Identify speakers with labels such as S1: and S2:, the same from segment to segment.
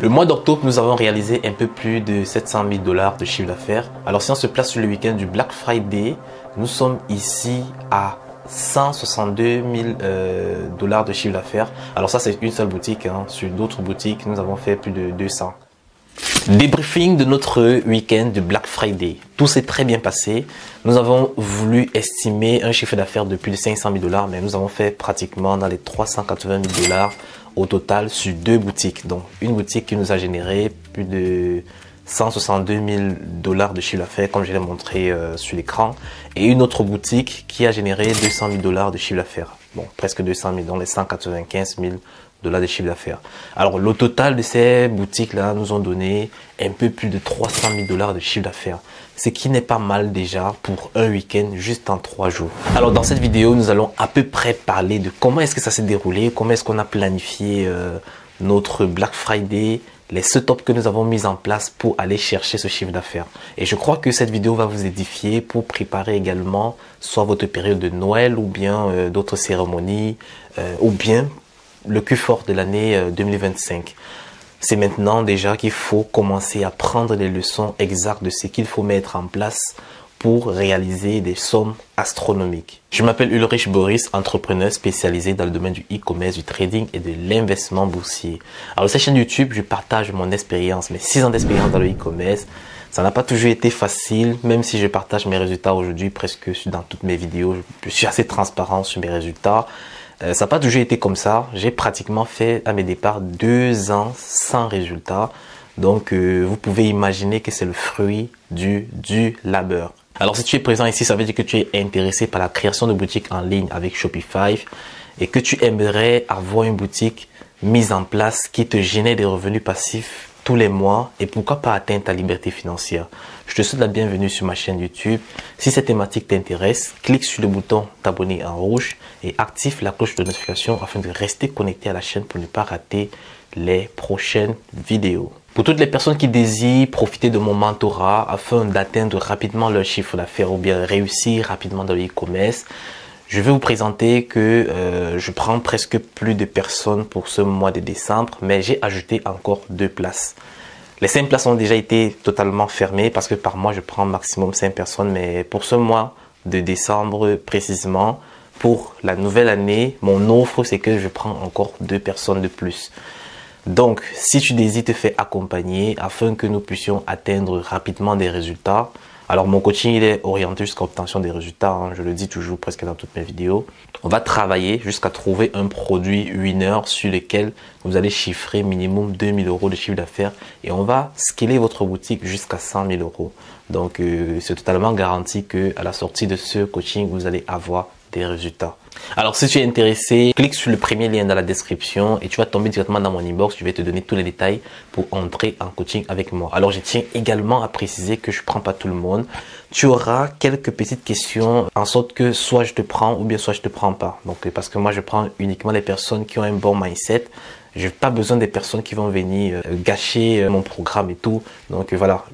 S1: Le mois d'octobre, nous avons réalisé un peu plus de 700 000 $ de chiffre d'affaires. Alors si on se place sur le week-end du Black Friday, nous sommes ici à 162 000 $ de chiffre d'affaires. Alors ça, c'est une seule boutique. Sur d'autres boutiques, nous avons fait plus de 200. Débriefing de notre week-end du Black Friday. Tout s'est très bien passé. Nous avons voulu estimer un chiffre d'affaires de plus de 500 000 $, mais nous avons fait pratiquement dans les 380 000 $ au total sur deux boutiques. Donc une boutique qui nous a généré plus de 162 000 $ de chiffre d'affaires, comme je l'ai montré sur l'écran, et une autre boutique qui a généré 200 000 $ de chiffre d'affaires. Bon, presque 200 000, dans les 195 000 $ de chiffre d'affaires. Alors le total de ces boutiques là nous ont donné un peu plus de 300 000 $ de chiffre d'affaires, ce qui n'est pas mal déjà pour un week-end juste en 3 jours. Alors dans cette vidéo, nous allons à peu près parler de comment est-ce que ça s'est déroulé, comment est-ce qu'on a planifié notre Black Friday, les setups que nous avons mis en place pour aller chercher ce chiffre d'affaires. Et je crois que cette vidéo va vous édifier pour préparer également soit votre période de Noël ou bien d'autres cérémonies ou bien le Q4 de l'année 2025. C'est maintenant déjà qu'il faut commencer à prendre les leçons exactes de ce qu'il faut mettre en place pour réaliser des sommes astronomiques. Je m'appelle Ulrich Boris, entrepreneur spécialisé dans le domaine du e-commerce, du trading et de l'investissement boursier. Alors, cette chaîne YouTube, je partage mon expérience, mes 6 ans d'expérience dans le e-commerce. Ça n'a pas toujours été facile, même si je partage mes résultats aujourd'hui presque dans toutes mes vidéos. Je suis assez transparent sur mes résultats. Ça n'a pas toujours été comme ça. J'ai pratiquement fait à mes départs 2 ans sans résultat. Donc, vous pouvez imaginer que c'est le fruit du labeur. Alors, si tu es présent ici, ça veut dire que tu es intéressé par la création de boutiques en ligne avec Shopify et que tu aimerais avoir une boutique mise en place qui te génère des revenus passifs tous les mois et pourquoi pas atteindre ta liberté financière. Je te souhaite la bienvenue sur ma chaîne YouTube. Si cette thématique t'intéresse, clique sur le bouton t'abonner en rouge et active la cloche de notification afin de rester connecté à la chaîne pour ne pas rater les prochaines vidéos. Pour toutes les personnes qui désirent profiter de mon mentorat afin d'atteindre rapidement leur chiffre d'affaires ou bien réussir rapidement dans le e-commerce, je vais vous présenter que je prends presque plus de personnes pour ce mois de décembre, mais j'ai ajouté encore 2 places. Les 5 places ont déjà été totalement fermées parce que par mois, je prends maximum 5 personnes. Mais pour ce mois de décembre précisément, pour la nouvelle année, mon offre, c'est que je prends encore 2 personnes de plus. Donc, si tu désires te faire accompagner afin que nous puissions atteindre rapidement des résultats, alors mon coaching il est orienté jusqu'à l'obtention des résultats, je le dis toujours presque dans toutes mes vidéos. On va travailler jusqu'à trouver un produit winner sur lequel vous allez chiffrer minimum 2 000 € de chiffre d'affaires et on va scaler votre boutique jusqu'à 100 000 €. Donc c'est totalement garanti qu'à la sortie de ce coaching, vous allez avoir des résultats. Alors si tu es intéressé, clique sur le premier lien dans la description et tu vas tomber directement dans mon inbox. Je vais te donner tous les détails pour entrer en coaching avec moi. Alors je tiens également à préciser que je ne prends pas tout le monde. Tu auras quelques petites questions en sorte que soit je te prends ou bien soit je te prends pas. Donc parce que moi je prends uniquement les personnes qui ont un bon mindset. Je n'ai pas besoin des personnes qui vont venir gâcher mon programme et tout. Donc voilà,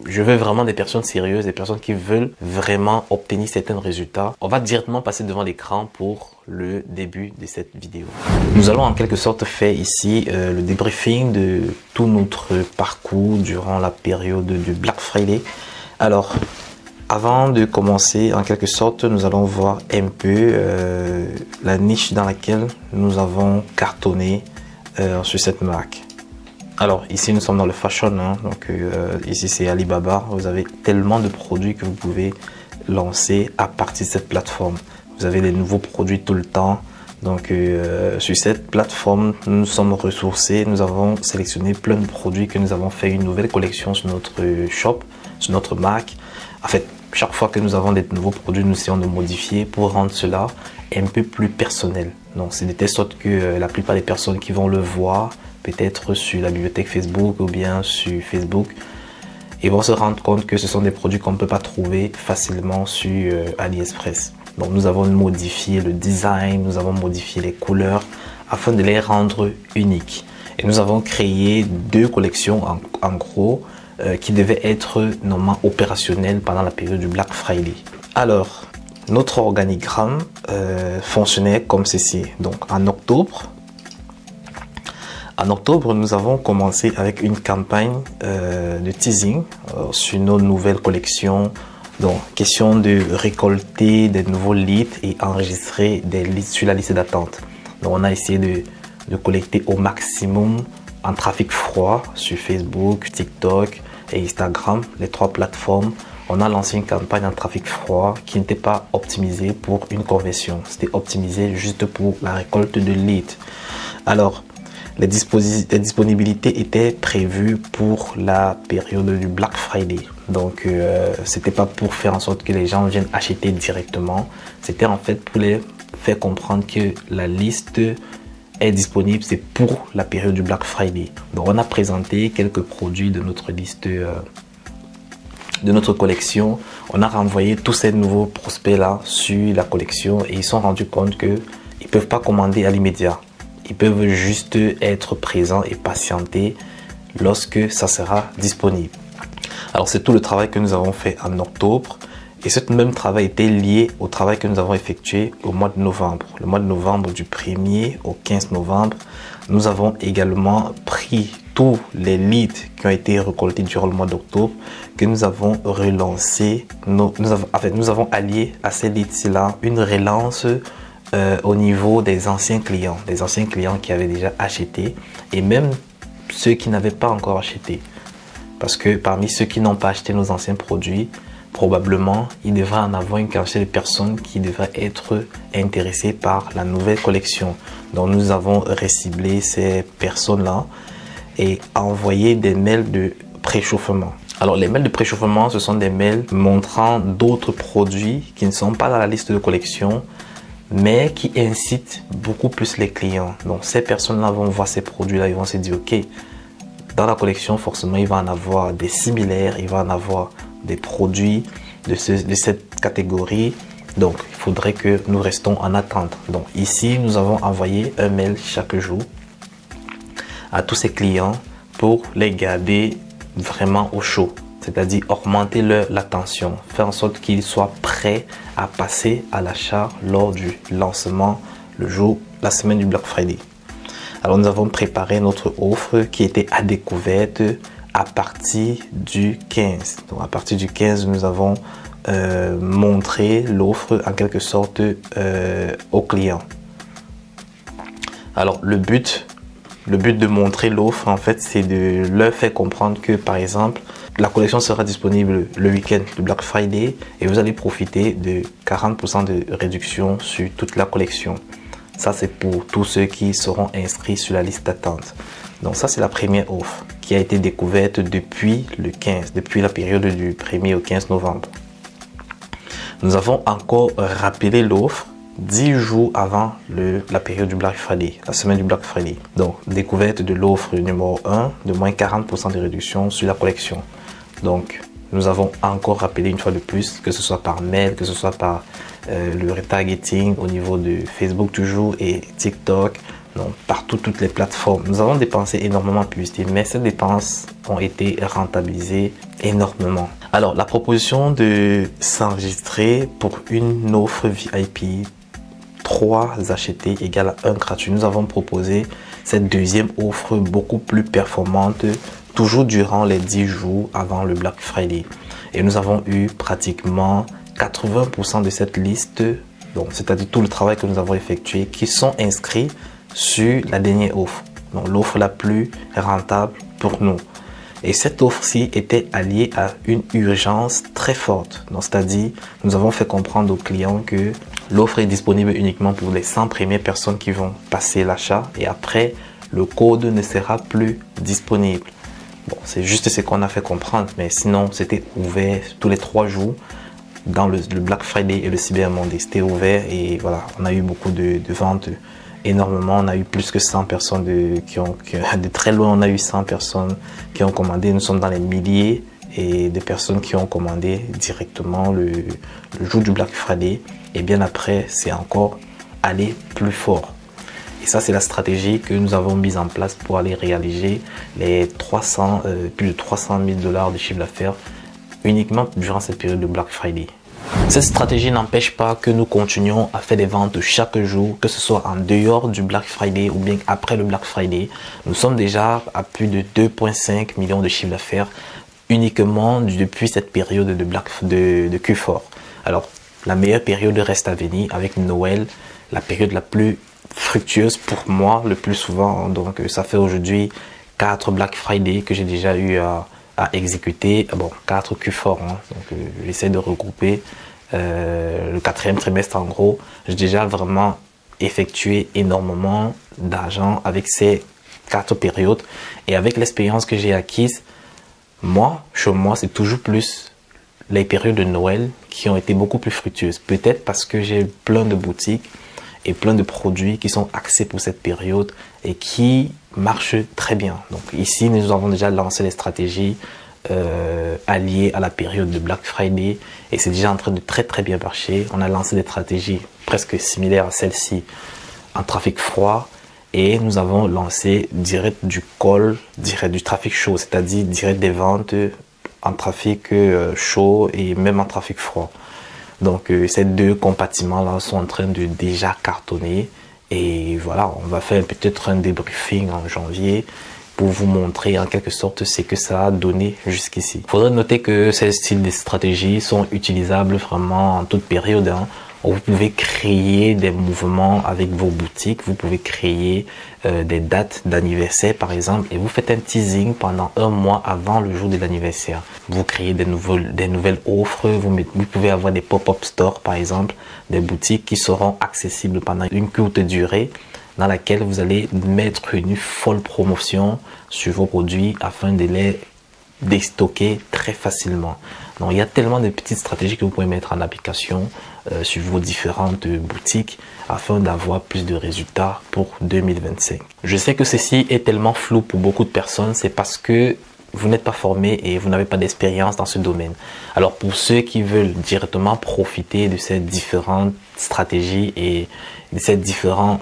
S1: je veux vraiment des personnes sérieuses, des personnes qui veulent vraiment obtenir certains résultats. On va directement passer devant l'écran pour le début de cette vidéo. Nous allons en quelque sorte faire ici le débriefing de tout notre parcours durant la période du Black Friday. Alors, avant de commencer, en quelque sorte, nous allons voir un peu la niche dans laquelle nous avons cartonné sur cette marque. Alors ici nous sommes dans le fashion, donc ici c'est Alibaba. Vous avez tellement de produits que vous pouvez lancer à partir de cette plateforme. Vous avez des nouveaux produits tout le temps. Donc sur cette plateforme nous sommes ressourcés, nous avons sélectionné plein de produits que nous avons fait une nouvelle collection sur notre shop, sur notre marque. En fait, chaque fois que nous avons des nouveaux produits, nous essayons de modifier pour rendre cela un peu plus personnel. Donc c'est de telle sorte que la plupart des personnes qui vont le voir, peut-être sur la bibliothèque Facebook ou bien sur Facebook, ils vont se rendre compte que ce sont des produits qu'on ne peut pas trouver facilement sur AliExpress. Donc nous avons modifié le design, nous avons modifié les couleurs afin de les rendre uniques. Et nous avons créé 2 collections en gros qui devaient être normalement opérationnelles pendant la période du Black Friday. Alors, notre organigramme fonctionnait comme ceci. Donc en octobre, En octobre, nous avons commencé avec une campagne de teasing sur nos nouvelles collections. Donc, question de récolter des nouveaux leads et enregistrer des leads sur la liste d'attente. Donc, on a essayé de collecter au maximum en trafic froid sur Facebook, TikTok et Instagram, les 3 plateformes. On a lancé une campagne en trafic froid qui n'était pas optimisée pour une conversion. C'était optimisé juste pour la récolte de leads. Alors, les disponibilités étaient prévues pour la période du Black Friday. Donc, c'était pas pour faire en sorte que les gens viennent acheter directement. C'était en fait pour les faire comprendre que la liste est disponible, c'est pour la période du Black Friday. Donc, on a présenté quelques produits de notre liste, de notre collection. On a renvoyé tous ces nouveaux prospects là sur la collection et ils se sont rendus compte que ils peuvent pas commander à l'immédiat. Ils peuvent juste être présents et patienter lorsque ça sera disponible. Alors, c'est tout le travail que nous avons fait en octobre. Et ce même travail était lié au travail que nous avons effectué au mois de novembre. Le mois de novembre, du 1er au 15 novembre, nous avons également pris tous les leads qui ont été récoltés durant le mois d'octobre, que nous avons relancé. Nous avons allié à ces leads-là une relance au niveau des anciens clients qui avaient déjà acheté et même ceux qui n'avaient pas encore acheté. Parce que parmi ceux qui n'ont pas acheté nos anciens produits, probablement il devrait en avoir une quantité de personnes qui devraient être intéressées par la nouvelle collection. Donc nous avons reciblé ces personnes-là et envoyé des mails de préchauffement. Alors les mails de préchauffement, ce sont des mails montrant d'autres produits qui ne sont pas dans la liste de collection, mais qui incitent beaucoup plus les clients. Donc ces personnes-là vont voir ces produits-là, ils vont se dire ok, dans la collection forcément il va en avoir des similaires, il va en avoir des produits de cette catégorie. Donc il faudrait que nous restons en attente. Donc ici nous avons envoyé un mail chaque jour à tous ces clients pour les garder vraiment au chaud. C'est-à-dire augmenter l'attention, faire en sorte qu'ils soient prêts à passer à l'achat lors du lancement, la semaine du Black Friday. Alors nous avons préparé notre offre qui était à découverte à partir du 15. Donc à partir du 15, nous avons montré l'offre en quelque sorte aux clients. Alors le but de montrer l'offre en fait, c'est de leur faire comprendre que par exemple, la collection sera disponible le week-end du Black Friday et vous allez profiter de 40% de réduction sur toute la collection. Ça, c'est pour tous ceux qui seront inscrits sur la liste d'attente. Donc ça, c'est la première offre qui a été découverte depuis le 15, depuis la période du 1er au 15 novembre. Nous avons encore rappelé l'offre 10 jours avant la période du Black Friday, la semaine du Black Friday. Donc, découverte de l'offre numéro 1 de moins 40% de réduction sur la collection. Donc, nous avons encore rappelé une fois de plus, que ce soit par mail, que ce soit par le retargeting au niveau de Facebook toujours et TikTok, donc partout, toutes les plateformes. Nous avons dépensé énormément en publicité, mais ces dépenses ont été rentabilisées énormément. Alors, la proposition de s'enregistrer pour une offre VIP 3 achetés égale à 1 gratuit. Nous avons proposé cette deuxième offre beaucoup plus performante toujours durant les 10 jours avant le Black Friday. Et nous avons eu pratiquement 80% de cette liste, donc c'est-à-dire tout le travail que nous avons effectué, qui sont inscrits sur la dernière offre. Donc l'offre la plus rentable pour nous. Et cette offre-ci était alliée à une urgence très forte. Donc c'est-à-dire, nous avons fait comprendre aux clients que l'offre est disponible uniquement pour les 100 premières personnes qui vont passer l'achat et après, le code ne sera plus disponible. Bon, c'est juste ce qu'on a fait comprendre, mais sinon, c'était ouvert tous les 3 jours dans le Black Friday et le Cyber Monday. C'était ouvert et voilà, on a eu beaucoup de ventes, énormément. On a eu plus que 100 personnes de très loin, on a eu 100 personnes qui ont commandé. Nous sommes dans les milliers et de personnes qui ont commandé directement le jour du Black Friday. Et bien après, c'est encore aller plus fort. Et ça, c'est la stratégie que nous avons mise en place pour aller réaliser les plus de 300 000 $ de chiffre d'affaires uniquement durant cette période de Black Friday. Cette stratégie n'empêche pas que nous continuons à faire des ventes chaque jour, que ce soit en dehors du Black Friday ou bien après le Black Friday. Nous sommes déjà à plus de 2,5 millions de chiffre d'affaires uniquement depuis cette période de Q4. Alors, la meilleure période reste à venir avec Noël, la période la plus fructueuse pour moi le plus souvent. Donc, ça fait aujourd'hui 4 Black Friday que j'ai déjà eu à exécuter. Bon, 4 Q4, hein. Donc, j'essaie de regrouper le 4e trimestre en gros. J'ai déjà vraiment effectué énormément d'argent avec ces 4 périodes. Et avec l'expérience que j'ai acquise, chez moi, c'est toujours plus les périodes de Noël qui ont été beaucoup plus fructueuses. Peut-être parce que j'ai plein de boutiques et plein de produits qui sont axés pour cette période et qui marchent très bien. Donc ici, nous avons déjà lancé les stratégies alliées à la période de Black Friday et c'est déjà en train de très bien marcher. On a lancé des stratégies presque similaires à celle-ci en trafic froid. Et nous avons lancé direct du call, direct du trafic chaud, c'est-à-dire direct des ventes en trafic chaud et même en trafic froid. Donc ces deux compartiments-là sont en train de déjà cartonner. Et voilà, on va faire peut-être un débriefing en janvier pour vous montrer en quelque sorte ce que ça a donné jusqu'ici. Il faudrait noter que ces styles de stratégies sont utilisables vraiment en toute période, hein. Vous pouvez créer des mouvements avec vos boutiques, vous pouvez créer des dates d'anniversaire par exemple et vous faites un teasing pendant un mois avant le jour de l'anniversaire. Vous créez des nouvelles offres, vous pouvez avoir des pop-up stores par exemple, des boutiques qui seront accessibles pendant une courte durée dans laquelle vous allez mettre une folle promotion sur vos produits afin de les déstocker très facilement. Donc il y a tellement de petites stratégies que vous pouvez mettre en application sur vos différentes boutiques afin d'avoir plus de résultats pour 2025. Je sais que ceci est tellement flou pour beaucoup de personnes, c'est parce que vous n'êtes pas formé et vous n'avez pas d'expérience dans ce domaine. Alors pour ceux qui veulent directement profiter de ces différentes stratégies et de ces différentes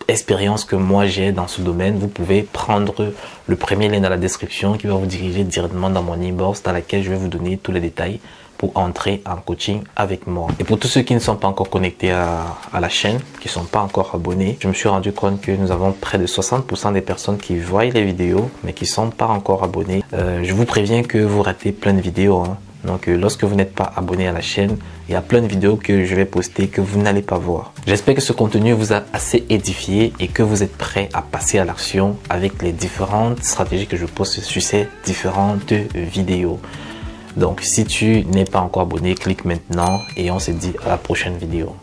S1: expérience que moi j'ai dans ce domaine, vous pouvez prendre le premier lien dans la description qui va vous diriger directement dans mon inbox dans laquelle je vais vous donner tous les détails pour entrer en coaching avec moi. Et pour tous ceux qui ne sont pas encore connectés à la chaîne, qui ne sont pas encore abonnés, je me suis rendu compte que nous avons près de 60% des personnes qui voient les vidéos mais qui ne sont pas encore abonnés. Je vous préviens que vous ratez plein de vidéos, hein. Donc lorsque vous n'êtes pas abonné à la chaîne, il y a plein de vidéos que je vais poster que vous n'allez pas voir. J'espère que ce contenu vous a assez édifié et que vous êtes prêt à passer à l'action avec les différentes stratégies que je poste sur ces différentes vidéos. Donc si tu n'es pas encore abonné, clique maintenant et on se dit à la prochaine vidéo.